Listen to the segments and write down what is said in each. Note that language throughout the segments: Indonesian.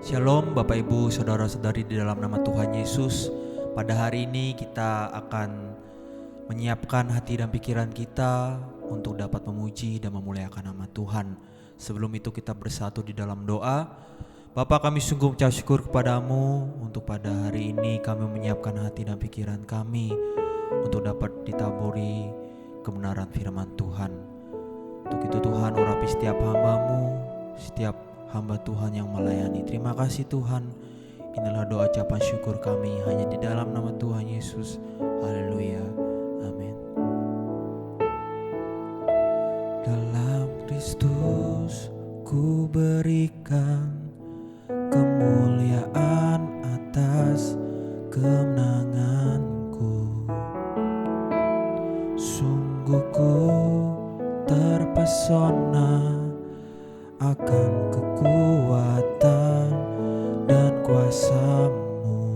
Shalom Bapak Ibu Saudara-saudari di dalam nama Tuhan Yesus. Pada hari ini kita akan menyiapkan hati dan pikiran kita untuk dapat memuji dan memuliakan nama Tuhan. Sebelum itu kita bersatu di dalam doa. Bapa, kami sungguh mengucap syukur kepadamu untuk pada hari ini kami menyiapkan hati dan pikiran kami untuk dapat ditaburi kebenaran firman Tuhan. Untuk itu Tuhan, urapi setiap hamba-Mu, setiap hamba Tuhan yang melayani. Terima kasih Tuhan. Inilah doa ucapan syukur kami hanya di dalam nama Tuhan Yesus. Haleluya. Amin. Dalam Kristus ku berikan kemuliaan atas kemenanganku. Sungguh ku terpesona akan kekuatan dan kuasa-Mu.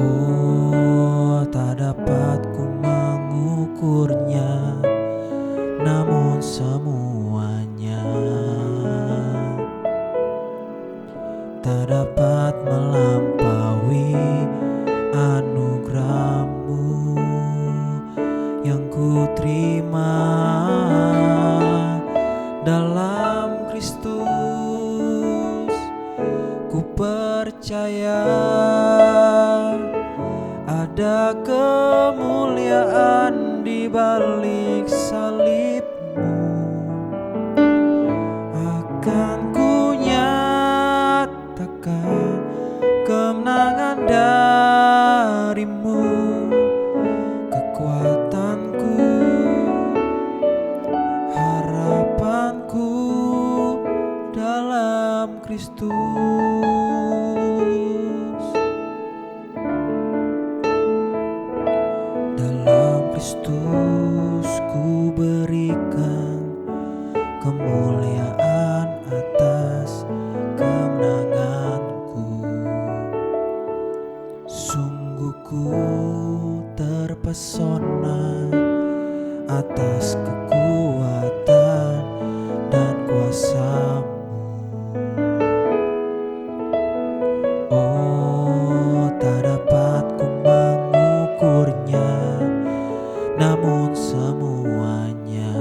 Oh, tak dapat ku mengukurnya, namun semuanya tak dapat melampaui anugerah-Mu yang ku terima dalam Kristus. Ku percaya ada kemuliaan di balik salib-Mu. Akan ku nyatakan kemenangan dari-Mu, kekuatanku, harapanku dalam Kristus. Dalam Kristus ku berikan kemuliaan atas kemenanganku. Sungguh ku terpesona atas kekuatan dan kuasa-Mu. Oh, tak dapat ku mengukurnya, namun semuanya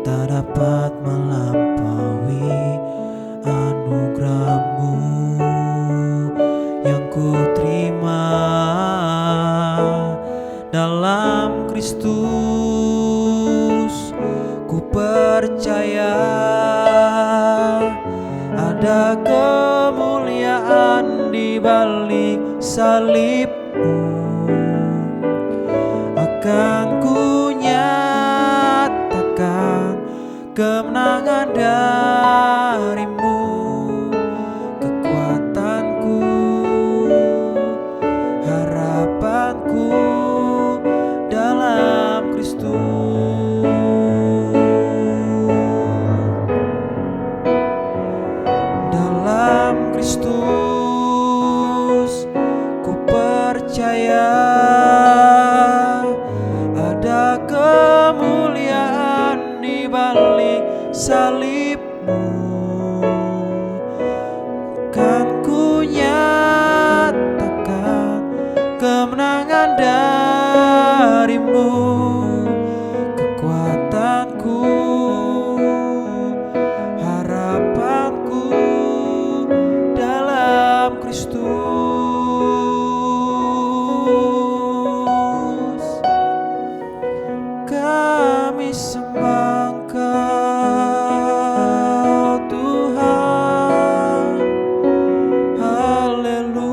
tak dapat melampaui anugerah-Mu yang ku terima dalam Kristus. Ku percaya ada kemuliaan di balik salib-Mu. Akan ku nyatakan kemenangan dari-Mu, kekuatanku, harapanku dalam Kristus. Dalam Kristus ku percaya ada kemuliaan di balik salib-Mu. Kan ku nyatakan kemenangan dari-Mu, kekuatanku, harapanku dalam Kristus. Kami sembah Engkau Tuhan, haleluya.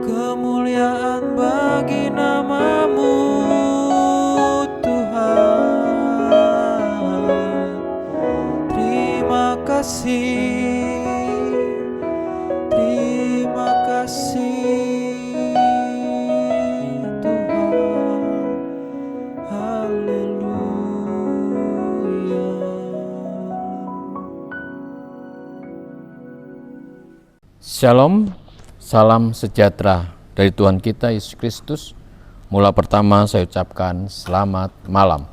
Kemuliaan bagi nama-Mu Tuhan. Terima kasih, terima kasih Tuhan, haleluya. Shalom, salam sejahtera dari Tuhan kita Yesus Kristus Mula pertama saya ucapkan selamat malam.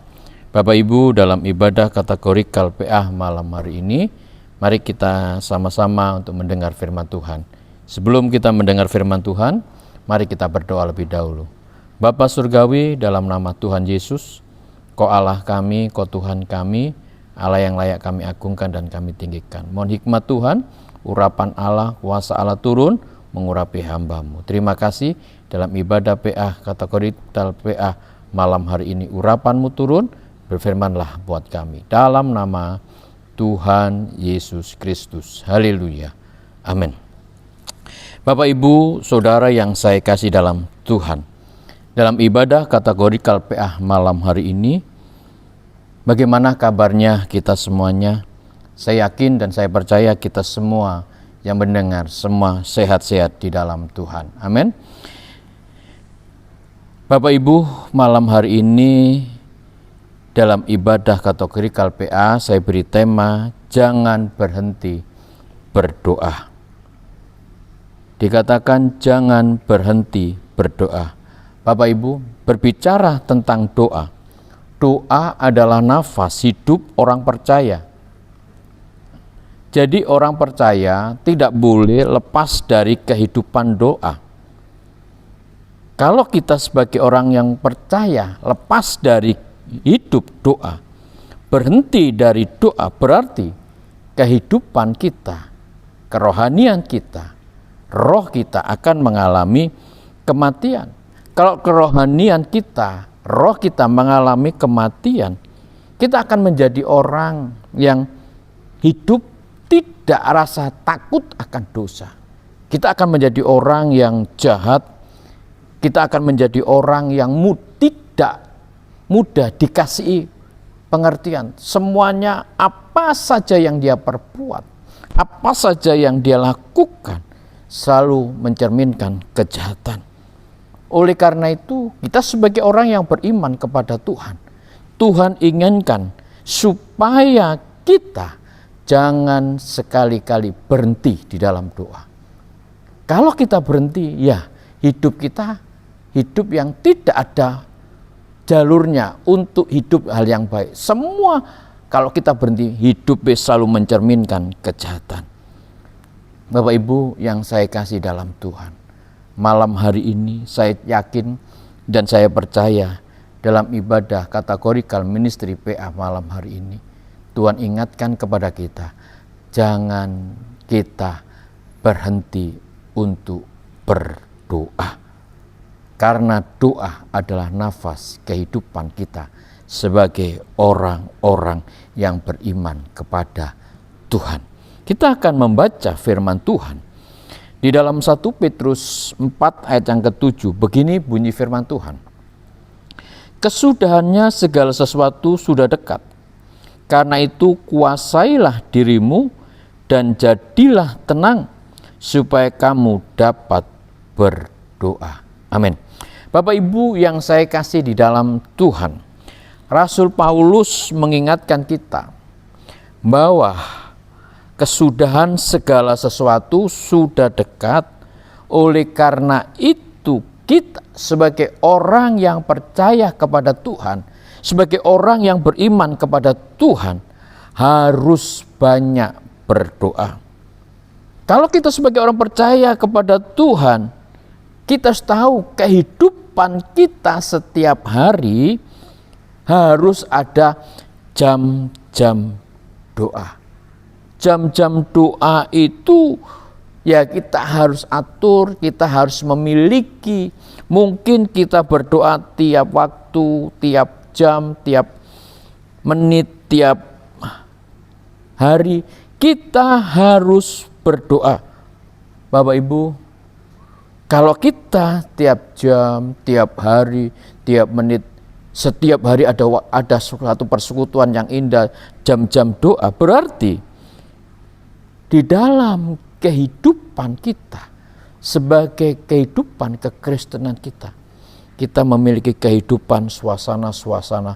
Bapak Ibu, dalam ibadah kategori KLPA malam hari ini, mari kita sama-sama untuk mendengar firman Tuhan. Sebelum kita mendengar firman Tuhan, mari kita berdoa lebih dahulu. Bapa Surgawi, dalam nama Tuhan Yesus, Kau Allah kami, Kau Tuhan kami, Allah yang layak kami agungkan dan kami tinggikan. Mohon hikmat Tuhan, urapan Allah, kuasa Allah turun, mengurapi hamba-Mu. Terima kasih dalam ibadah PA kategori PA malam hari ini, urapan-Mu turun, berfirmanlah buat kami. Dalam nama Tuhan Yesus Kristus. Haleluya. Amin. Bapak Ibu, Saudara yang saya kasih dalam Tuhan, dalam ibadah kategori PA malam hari ini, bagaimana kabarnya kita semuanya? Saya yakin dan saya percaya kita semua yang mendengar semua sehat-sehat di dalam Tuhan. Amin. Bapak Ibu, malam hari ini dalam ibadah kategori KLPA saya beri tema jangan berhenti berdoa. Dikatakan jangan berhenti berdoa. Bapak Ibu, berbicara tentang doa. Doa adalah nafas hidup orang percaya. Jadi orang percaya tidak boleh lepas dari kehidupan doa. Kalau kita sebagai orang yang percaya lepas dari hidup doa, berhenti dari doa, berarti kehidupan kita, kerohanian kita, roh kita akan mengalami kematian. Kalau kerohanian kita, roh kita mengalami kematian, kita akan menjadi orang yang hidup tidak rasa takut akan dosa. Kita akan menjadi orang yang jahat. Kita akan menjadi orang yang tidak mudah dikasihi pengertian. Semuanya apa saja yang dia perbuat, apa saja yang dia lakukan, selalu mencerminkan kejahatan. Oleh karena itu, kita sebagai orang yang beriman kepada Tuhan, Tuhan inginkan supaya kita jangan sekali-kali berhenti di dalam doa. Kalau kita berhenti, ya hidup kita hidup yang tidak ada jalurnya untuk hidup hal yang baik. Semua kalau kita berhenti, hidup selalu mencerminkan kejahatan. Bapak Ibu yang saya kasih dalam Tuhan, malam hari ini saya yakin dan saya percaya dalam ibadah kategorikal ministry PA malam hari ini, Tuhan ingatkan kepada kita, jangan kita berhenti untuk berdoa. Karena doa adalah nafas kehidupan kita sebagai orang-orang yang beriman kepada Tuhan. Kita akan membaca firman Tuhan. Di dalam 1 Petrus 4 ayat yang ke-7, begini bunyi firman Tuhan. Kesudahannya segala sesuatu sudah dekat. Karena itu kuasailah dirimu dan jadilah tenang supaya kamu dapat berdoa. Amin. Bapak Ibu yang saya kasih di dalam Tuhan, Rasul Paulus mengingatkan kita bahwa kesudahan segala sesuatu sudah dekat. Oleh karena itu kita sebagai orang yang percaya kepada Tuhan, sebagai orang yang beriman kepada Tuhan, harus banyak berdoa. Kalau kita sebagai orang percaya kepada Tuhan, kita harus tahu kehidupan kita setiap hari harus ada jam-jam doa. Jam-jam doa itu ya kita harus atur, kita harus memiliki. Mungkin kita berdoa tiap waktu, tiap jam, tiap menit, tiap hari, kita harus berdoa. Bapak Ibu, kalau kita tiap jam, tiap hari, tiap menit, setiap hari ada suatu persekutuan yang indah, jam-jam doa, berarti di dalam kehidupan kita sebagai kehidupan kekristenan kita, kita memiliki kehidupan suasana-suasana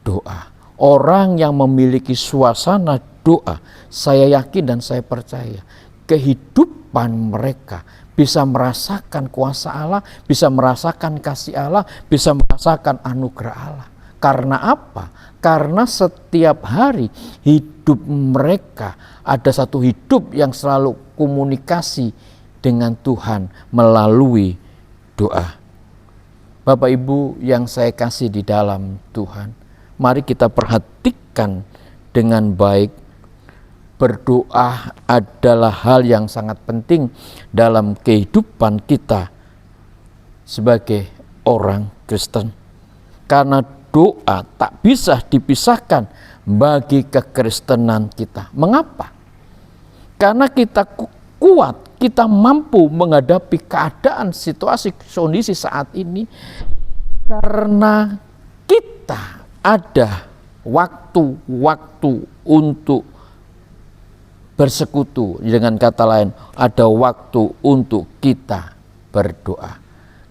doa. Orang yang memiliki suasana doa, saya yakin dan saya percaya, kehidupan kehidupan mereka, bisa merasakan kuasa Allah, bisa merasakan kasih Allah, bisa merasakan anugerah Allah. Karena apa? Karena setiap hari hidup mereka ada satu hidup yang selalu komunikasi dengan Tuhan melalui doa. Bapak Ibu yang saya kasih di dalam Tuhan, mari kita perhatikan dengan baik. Berdoa adalah hal yang sangat penting dalam kehidupan kita sebagai orang Kristen. Karena doa tak bisa dipisahkan bagi kekristenan kita. Mengapa? Karena kita kuat, kita mampu menghadapi keadaan situasi kondisi saat ini karena kita ada waktu-waktu untuk bersekutu. Dengan kata lain, ada waktu untuk kita berdoa.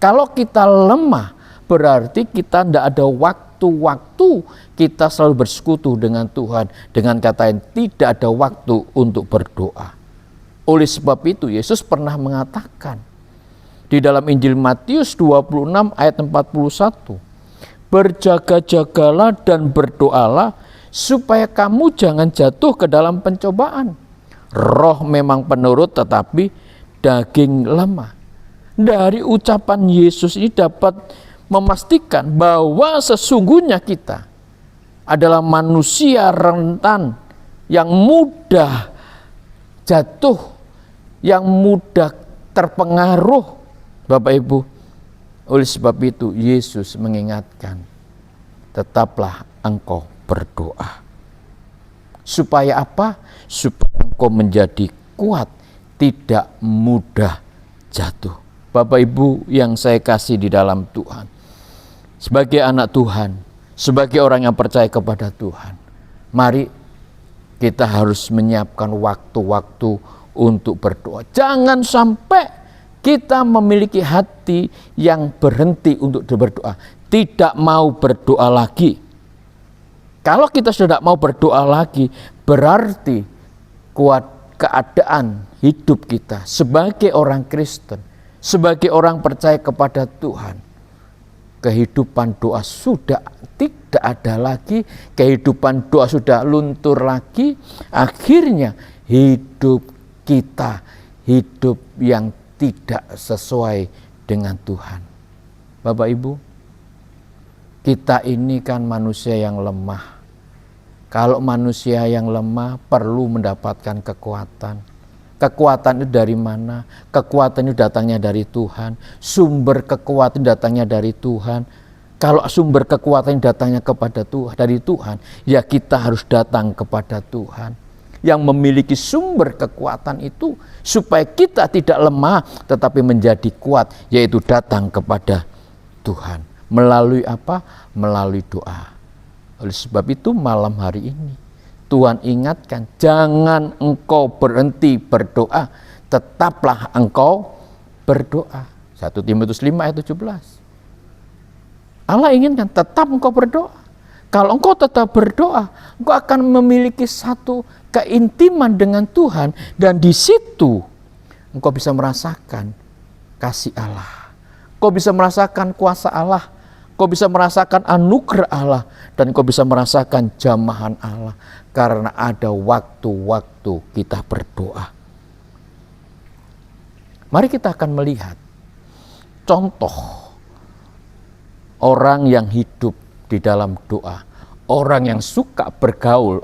Kalau kita lemah, berarti kita tidak ada waktu-waktu kita selalu bersekutu dengan Tuhan. Dengan kata lain, tidak ada waktu untuk berdoa. Oleh sebab itu, Yesus pernah mengatakan di dalam Injil Matius 26 ayat 41, berjaga-jagalah dan berdoalah supaya kamu jangan jatuh ke dalam pencobaan. Roh memang penurut tetapi daging lemah. Dari ucapan Yesus ini dapat memastikan bahwa sesungguhnya kita adalah manusia rentan yang mudah jatuh, yang mudah terpengaruh. Bapak Ibu, oleh sebab itu Yesus mengingatkan, tetaplah engkau berdoa. Supaya apa? Supaya engkau menjadi kuat, tidak mudah jatuh. Bapak Ibu yang saya kasih di dalam Tuhan, sebagai anak Tuhan, sebagai orang yang percaya kepada Tuhan, mari kita harus menyiapkan waktu-waktu untuk berdoa. Jangan sampai kita memiliki hati yang berhenti untuk berdoa, tidak mau berdoa lagi. Kalau kita sudah mau berdoa lagi, berarti keadaan hidup kita sebagai orang Kristen, sebagai orang percaya kepada Tuhan, kehidupan doa sudah tidak ada lagi, kehidupan doa sudah luntur lagi. Akhirnya hidup kita hidup yang tidak sesuai dengan Tuhan. Bapak Ibu, kita ini kan manusia yang lemah. Kalau manusia yang lemah perlu mendapatkan kekuatan. Kekuatan itu dari mana? Kekuatan itu datangnya dari Tuhan. Sumber kekuatan datangnya dari Tuhan. Kalau sumber kekuatan datangnya kepada Tuhan, dari Tuhan, ya kita harus datang kepada Tuhan yang memiliki sumber kekuatan itu, supaya kita tidak lemah tetapi menjadi kuat, yaitu datang kepada Tuhan. Melalui apa? Melalui doa. Oleh sebab itu malam hari ini Tuhan ingatkan, jangan engkau berhenti berdoa, tetaplah engkau berdoa. 1 Timotius 5 ayat 17. Allah inginkan tetap engkau berdoa. Kalau engkau tetap berdoa, engkau akan memiliki satu keintiman dengan Tuhan, dan di situ engkau bisa merasakan kasih Allah. Engkau bisa merasakan kuasa Allah. Kau bisa merasakan anugerah Allah, dan kau bisa merasakan jamahan Allah, karena ada waktu-waktu kita berdoa. Mari kita akan melihat contoh orang yang hidup di dalam doa, orang yang suka bergaul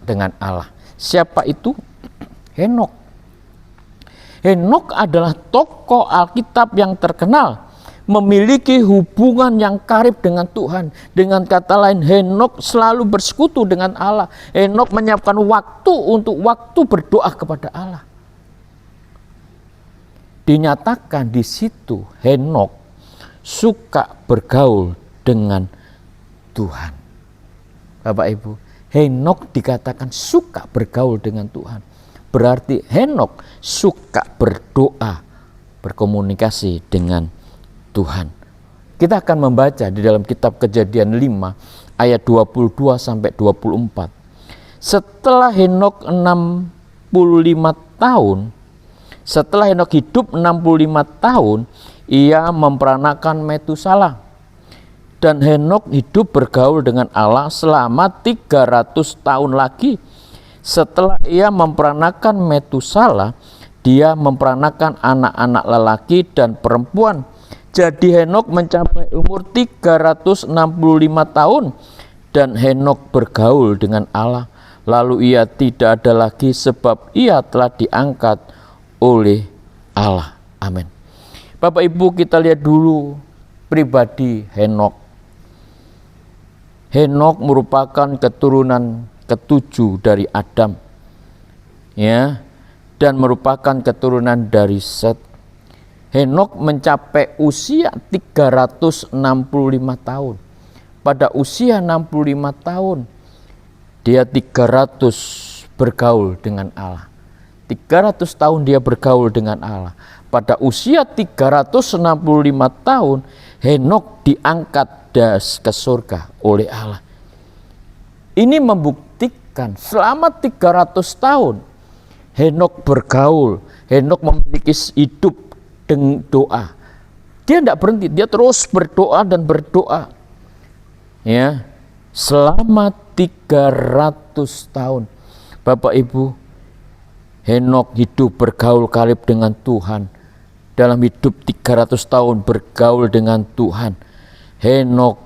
dengan Allah. Siapa itu? Henokh. Henokh adalah tokoh Alkitab yang terkenal, memiliki hubungan yang karib dengan Tuhan. Dengan kata lain, Henokh selalu bersekutu dengan Allah. Henokh menyiapkan waktu untuk waktu berdoa kepada Allah. Dinyatakan di situ Henokh suka bergaul dengan Tuhan. Bapak Ibu, Henokh dikatakan suka bergaul dengan Tuhan. Berarti Henokh suka berdoa, berkomunikasi dengan Tuhan. Kita akan membaca di dalam kitab Kejadian 5 ayat 22 sampai 24. Setelah Henokh 65 tahun, Setelah Henok hidup 65 tahun, ia memperanakan Metusala. Dan Henok hidup bergaul dengan Allah selama 300 tahun lagi. Setelah ia memperanakan Metusala, dia memperanakan anak-anak lelaki dan perempuan. Jadi Henok mencapai umur 365 tahun dan Henok bergaul dengan Allah. Lalu ia tidak ada lagi sebab ia telah diangkat oleh Allah. Amin. Bapak Ibu, kita lihat dulu pribadi Henok. Henok merupakan keturunan ketujuh dari Adam, ya, dan merupakan keturunan dari Set. Henok mencapai usia 365 tahun. Pada usia 65 tahun, dia 300 bergaul dengan Allah. 300 tahun dia bergaul dengan Allah. Pada usia 365 tahun, Henok diangkat ke surga oleh Allah. Ini membuktikan selama 300 tahun Henok bergaul, Henok memiliki hidup dengan doa. Dia tidak berhenti, dia terus berdoa dan berdoa. Ya, selama 300 tahun. Bapak Ibu, Henok hidup bergaul karib dengan Tuhan. Dalam hidup 300 tahun bergaul dengan Tuhan, Henok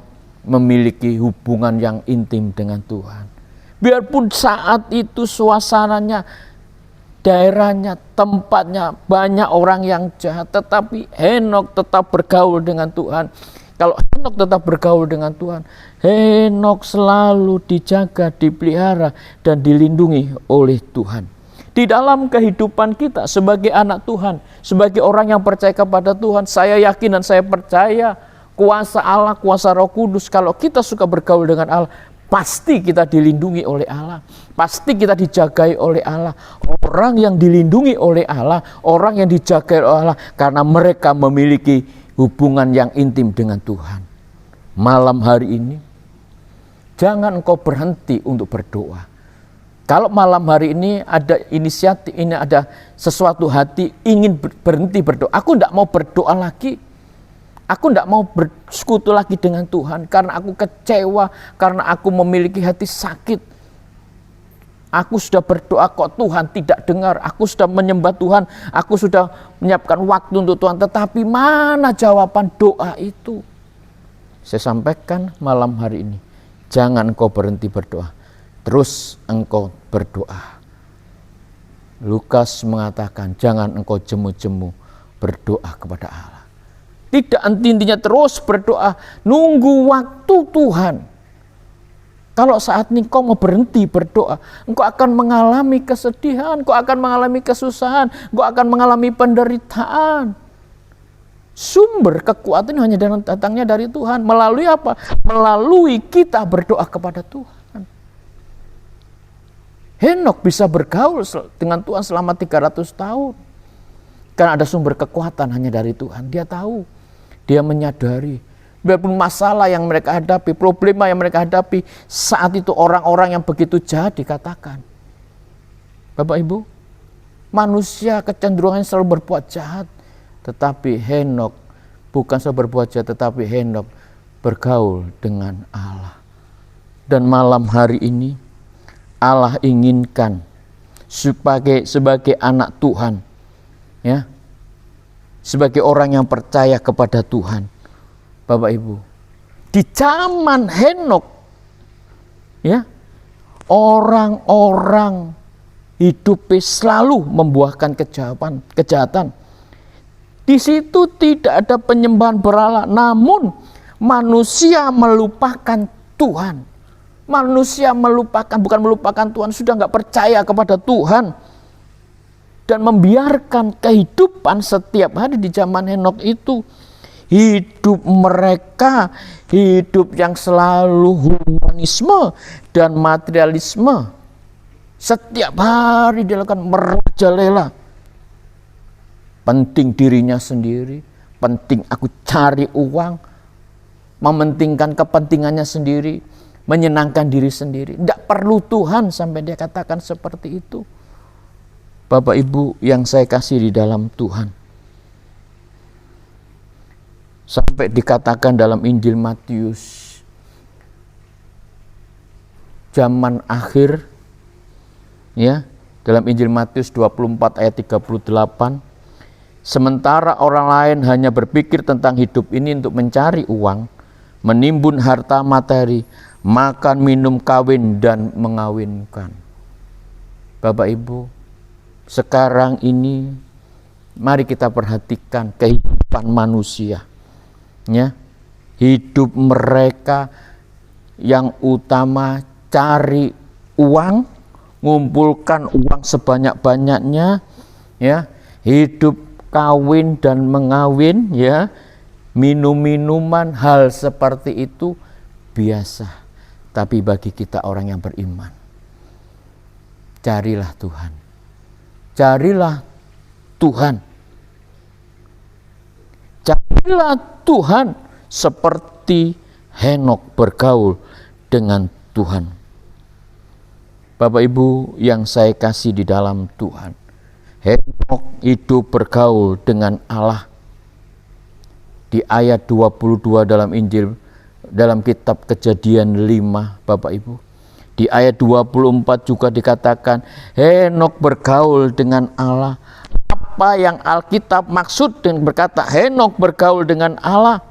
memiliki hubungan yang intim dengan Tuhan. Biarpun saat itu suasananya, daerahnya, tempatnya banyak orang yang jahat, tetapi Henok tetap bergaul dengan Tuhan. Kalau Henok tetap bergaul dengan Tuhan, Henok selalu dijaga, dipelihara, dan dilindungi oleh Tuhan. Di dalam kehidupan kita sebagai anak Tuhan, sebagai orang yang percaya kepada Tuhan, saya yakin dan saya percaya kuasa Allah, kuasa Roh Kudus, kalau kita suka bergaul dengan Allah, pasti kita dilindungi oleh Allah, pasti kita dijagai oleh Allah. Orang yang dilindungi oleh Allah, orang yang dijagai oleh Allah, karena mereka memiliki hubungan yang intim dengan Tuhan. Malam hari ini, jangan engkau berhenti untuk berdoa. Kalau malam hari ini ada inisiatif, ini ada sesuatu hati ingin berhenti berdoa. Aku tidak mau berdoa lagi. Aku tidak mau bersekutu lagi dengan Tuhan karena aku kecewa, karena aku memiliki hati sakit. Aku sudah berdoa kok Tuhan tidak dengar. Aku sudah menyembah Tuhan, aku sudah menyiapkan waktu untuk Tuhan. Tetapi mana jawaban doa itu? Saya sampaikan malam hari ini, jangan engkau berhenti berdoa. Terus engkau berdoa. Lukas mengatakan, jangan engkau jemu-jemu berdoa kepada Allah. Tidak henti-hentinya terus berdoa, nunggu waktu Tuhan. Kalau saat ini engkau mau berhenti berdoa, engkau akan mengalami kesedihan, engkau akan mengalami kesusahan, engkau akan mengalami penderitaan. Sumber kekuatan hanya datangnya dari Tuhan. Melalui apa? Melalui kita berdoa kepada Tuhan. Henok bisa bergaul dengan Tuhan selama 300 tahun. Karena ada sumber kekuatan hanya dari Tuhan. Dia tahu, dia menyadari. Biarpun masalah yang mereka hadapi, problema yang mereka hadapi, saat itu orang-orang yang begitu jahat dikatakan. Bapak Ibu, manusia kecenderungannya selalu berbuat jahat. Tetapi Henok bukan selalu berbuat jahat, tetapi Henok bergaul dengan Allah. Dan malam hari ini, Allah inginkan sebagai anak Tuhan, ya, sebagai orang yang percaya kepada Tuhan, Bapak Ibu, di zaman Henok, ya, orang-orang hidupnya selalu membuahkan kejahatan. Di situ tidak ada penyembahan berhala, namun manusia melupakan Tuhan. Manusia bukan melupakan Tuhan, sudah nggak percaya kepada Tuhan. Dan membiarkan kehidupan setiap hari di zaman Henok itu. Hidup mereka, hidup yang selalu humanisme dan materialisme. Setiap hari dilakukan merajalela. Penting dirinya sendiri, penting aku cari uang, mementingkan kepentingannya sendiri, menyenangkan diri sendiri. Tidak perlu Tuhan sampai dia katakan seperti itu. Bapak Ibu yang saya kasih di dalam Tuhan, sampai dikatakan dalam Injil Matius, zaman akhir, ya, dalam Injil Matius 24 ayat 38, sementara orang lain hanya berpikir tentang hidup ini untuk mencari uang, menimbun harta materi, makan, minum, kawin, dan mengawinkan. Bapak Ibu, sekarang ini mari kita perhatikan kehidupan manusia, ya. Hidup mereka yang utama cari uang, ngumpulkan uang sebanyak-banyaknya, ya. Hidup kawin dan mengawin, ya. Minum-minuman, hal seperti itu biasa. Tapi bagi kita orang yang beriman, carilah Tuhan. Carilah Tuhan. Carilah Tuhan seperti Henokh bergaul dengan Tuhan. Bapak Ibu yang saya kasih di dalam Tuhan, Henokh hidup bergaul dengan Allah. Di ayat 22 dalam Injil, dalam kitab Kejadian 5, Bapak Ibu. Di ayat 24 juga dikatakan Henokh bergaul dengan Allah. Apa yang Alkitab maksud dengan berkata Henokh bergaul dengan Allah?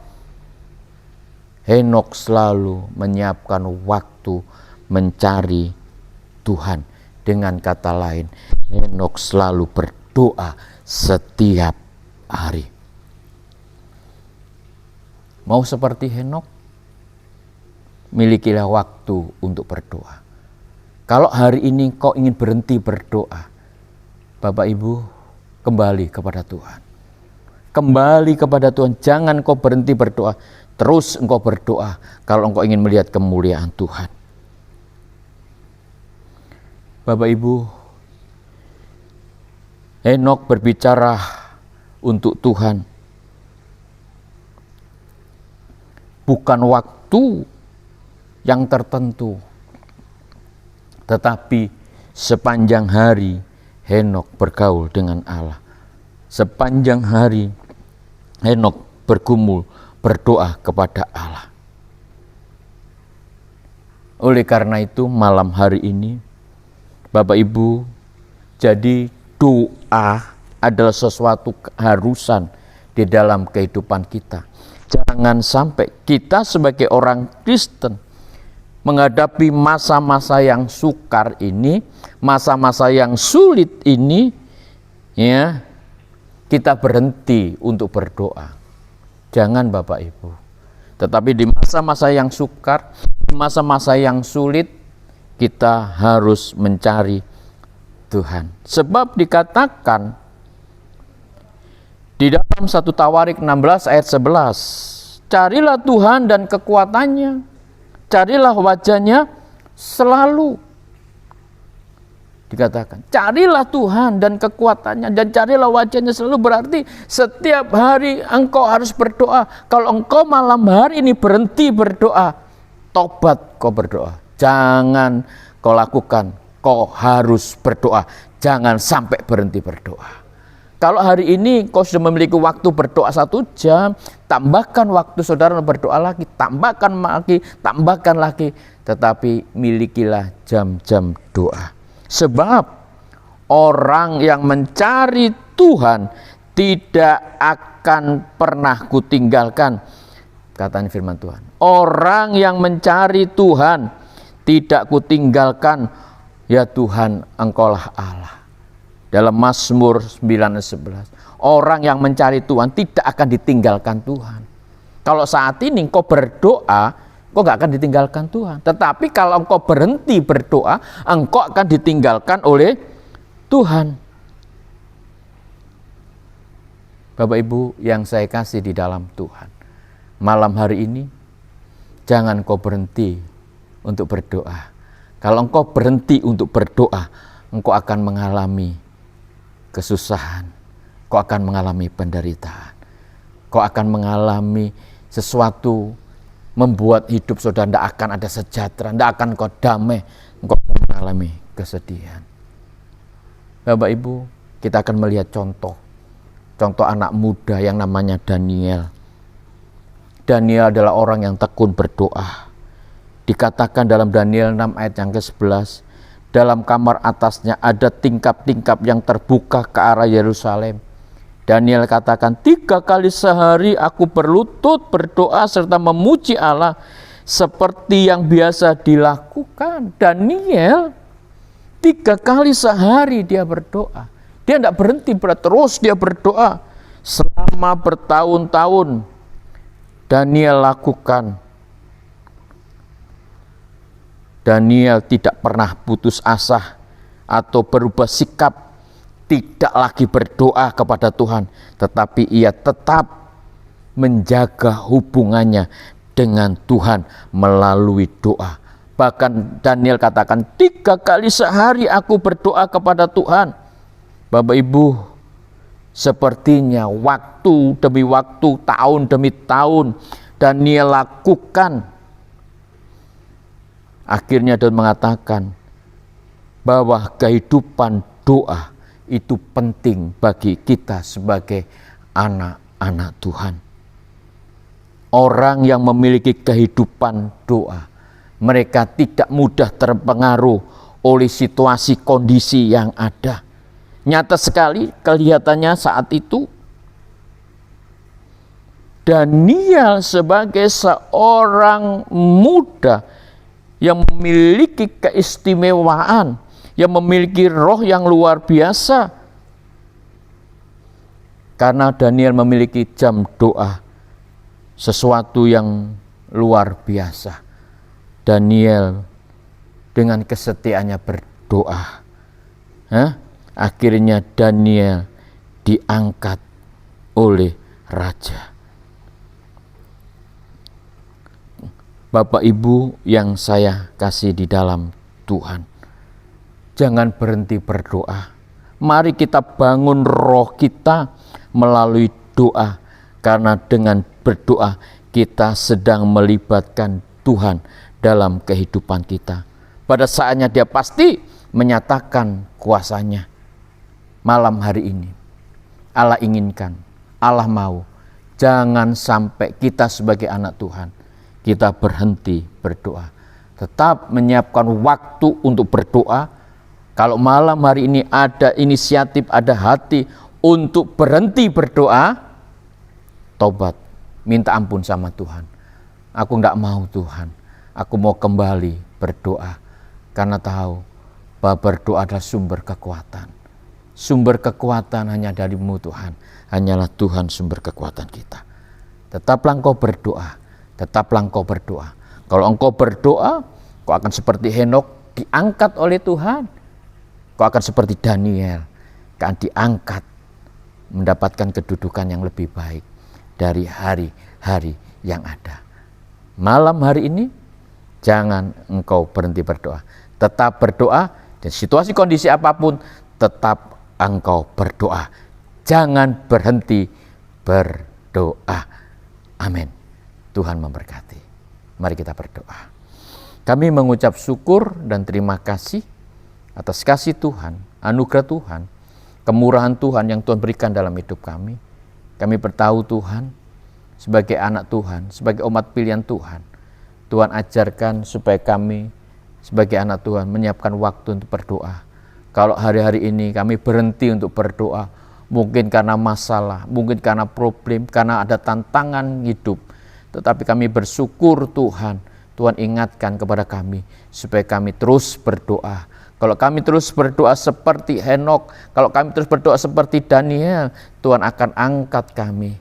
Henokh selalu menyiapkan waktu mencari Tuhan. Dengan kata lain, Henokh selalu berdoa setiap hari. Mau seperti Henokh? Milikilah waktu untuk berdoa. Kalau hari ini kau ingin berhenti berdoa, Bapak Ibu, kembali kepada Tuhan. Kembali kepada Tuhan, jangan kau berhenti berdoa. Terus engkau berdoa kalau engkau ingin melihat kemuliaan Tuhan. Bapak Ibu, Henokh berbicara untuk Tuhan. Bukan waktu yang tertentu, tetapi sepanjang hari Henokh bergaul dengan Allah. Sepanjang hari Henokh bergumul, berdoa kepada Allah. Oleh karena itu malam hari ini, Bapak Ibu, jadi doa adalah sesuatu keharusan di dalam kehidupan kita. Jangan sampai kita sebagai orang Kristen menghadapi masa-masa yang sukar ini, masa-masa yang sulit ini, ya, kita berhenti untuk berdoa. Jangan Bapak Ibu. Tetapi di masa-masa yang sukar, di masa-masa yang sulit, kita harus mencari Tuhan. Sebab dikatakan di dalam 1 Tawarik 16 ayat 11, carilah Tuhan dan kekuatannya, carilah wajahnya selalu. Dikatakan, carilah Tuhan dan kekuatannya, dan carilah wajahnya selalu, berarti setiap hari engkau harus berdoa. Kalau engkau malam hari ini berhenti berdoa, tobat kau berdoa. Jangan kau lakukan, kau harus berdoa. Jangan sampai berhenti berdoa. Kalau hari ini kau sudah memiliki waktu berdoa 1 jam, tambahkan waktu saudara berdoa lagi, tambahkan lagi. Tetapi milikilah jam-jam doa. Sebab orang yang mencari Tuhan tidak akan pernah kutinggalkan. Katanya firman Tuhan. Orang yang mencari Tuhan tidak kutinggalkan. Ya Tuhan, engkaulah Allah. Dalam Mazmur 9:11, orang yang mencari Tuhan tidak akan ditinggalkan Tuhan. Kalau saat ini engkau berdoa, engkau gak akan ditinggalkan Tuhan. Tetapi kalau engkau berhenti berdoa, engkau akan ditinggalkan oleh Tuhan. Bapak Ibu yang saya kasih di dalam Tuhan, malam hari ini jangan engkau berhenti untuk berdoa. Kalau engkau berhenti untuk berdoa, engkau akan mengalami kesusahan, kau akan mengalami penderitaan, kau akan mengalami sesuatu membuat hidup saudara tidak akan ada sejahtera, tidak akan kau damai, kau akan mengalami kesedihan. Bapak Ibu, kita akan melihat contoh anak muda yang namanya Daniel. Daniel adalah orang yang tekun berdoa. Dikatakan dalam Daniel 6 ayat yang ke-11, dalam kamar atasnya ada tingkap-tingkap yang terbuka ke arah Yerusalem. Daniel katakan, 3 kali sehari aku berlutut berdoa serta memuji Allah seperti yang biasa dilakukan. Daniel 3 kali sehari dia berdoa. Dia tidak berhenti, terus dia berdoa selama bertahun-tahun. Daniel lakukan. Daniel tidak pernah putus asa atau berubah sikap, tidak lagi berdoa kepada Tuhan, tetapi ia tetap menjaga hubungannya dengan Tuhan melalui doa. Bahkan Daniel katakan, 3 kali sehari aku berdoa kepada Tuhan. Bapak Ibu, sepertinya waktu demi waktu, tahun demi tahun Daniel lakukan. Akhirnya Daud mengatakan bahwa kehidupan doa itu penting bagi kita sebagai anak-anak Tuhan. Orang yang memiliki kehidupan doa, mereka tidak mudah terpengaruh oleh situasi kondisi yang ada. Nyata sekali kelihatannya saat itu Daniel sebagai seorang muda yang memiliki keistimewaan, yang memiliki roh yang luar biasa. Karena Daniel memiliki jam doa, sesuatu yang luar biasa. Daniel dengan kesetiaannya berdoa. Akhirnya Daniel diangkat oleh raja. Bapak Ibu yang saya kasih di dalam Tuhan, jangan berhenti berdoa. Mari kita bangun roh kita melalui doa, karena dengan berdoa kita sedang melibatkan Tuhan dalam kehidupan kita. Pada saatnya dia pasti menyatakan kuasanya. Malam hari ini Allah inginkan, Allah mau, jangan sampai kita sebagai anak Tuhan kita berhenti berdoa. Tetap menyiapkan waktu untuk berdoa. Kalau malam hari ini ada inisiatif, ada hati untuk berhenti berdoa, tobat, minta ampun sama Tuhan. Aku enggak mau Tuhan, aku mau kembali berdoa, karena tahu bahwa berdoa adalah sumber kekuatan. Sumber kekuatan hanya dari-Mu Tuhan, hanyalah Tuhan sumber kekuatan kita. Tetaplah engkau berdoa, tetaplah engkau berdoa. Kalau engkau berdoa, kau akan seperti Henokh diangkat oleh Tuhan. Kau akan seperti Daniel, akan diangkat mendapatkan kedudukan yang lebih baik dari hari-hari yang ada. Malam hari ini jangan engkau berhenti berdoa. Tetap berdoa, dan situasi kondisi apapun tetap engkau berdoa. Jangan berhenti berdoa. Amin. Tuhan memberkati. Mari kita berdoa. Kami mengucap syukur dan terima kasih atas kasih Tuhan, anugerah Tuhan, kemurahan Tuhan yang Tuhan berikan dalam hidup kami. Kami bertahu Tuhan, sebagai anak Tuhan, sebagai umat pilihan Tuhan, Tuhan ajarkan supaya kami sebagai anak Tuhan menyiapkan waktu untuk berdoa. Kalau hari-hari ini kami berhenti untuk berdoa, mungkin karena masalah, mungkin karena problem, karena ada tantangan hidup, tetapi kami bersyukur Tuhan, Tuhan ingatkan kepada kami supaya kami terus berdoa. Kalau kami terus berdoa seperti Henokh, kalau kami terus berdoa seperti Daniel, Tuhan akan angkat kami.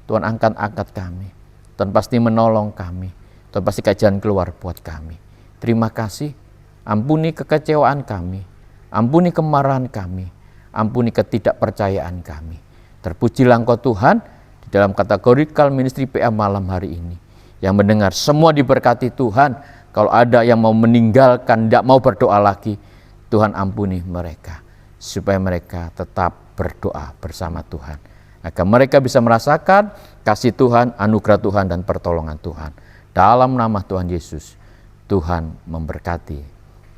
Tuhan angkat kami. Tuhan pasti menolong kami. Tuhan pasti jalan keluar buat kami. Terima kasih. Ampuni kekecewaan kami. Ampuni kemarahan kami. Ampuni ketidakpercayaan kami. Terpujilah Engkau Tuhan di dalam kategori Call Ministry PA malam hari ini. Yang mendengar semua diberkati Tuhan. Kalau ada yang mau meninggalkan, tidak mau berdoa lagi, Tuhan ampuni mereka, supaya mereka tetap berdoa bersama Tuhan, agar mereka bisa merasakan kasih Tuhan, anugerah Tuhan, dan pertolongan Tuhan. Dalam nama Tuhan Yesus, Tuhan memberkati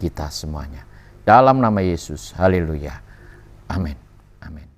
kita semuanya. Dalam nama Yesus, haleluya. Amin. Amin.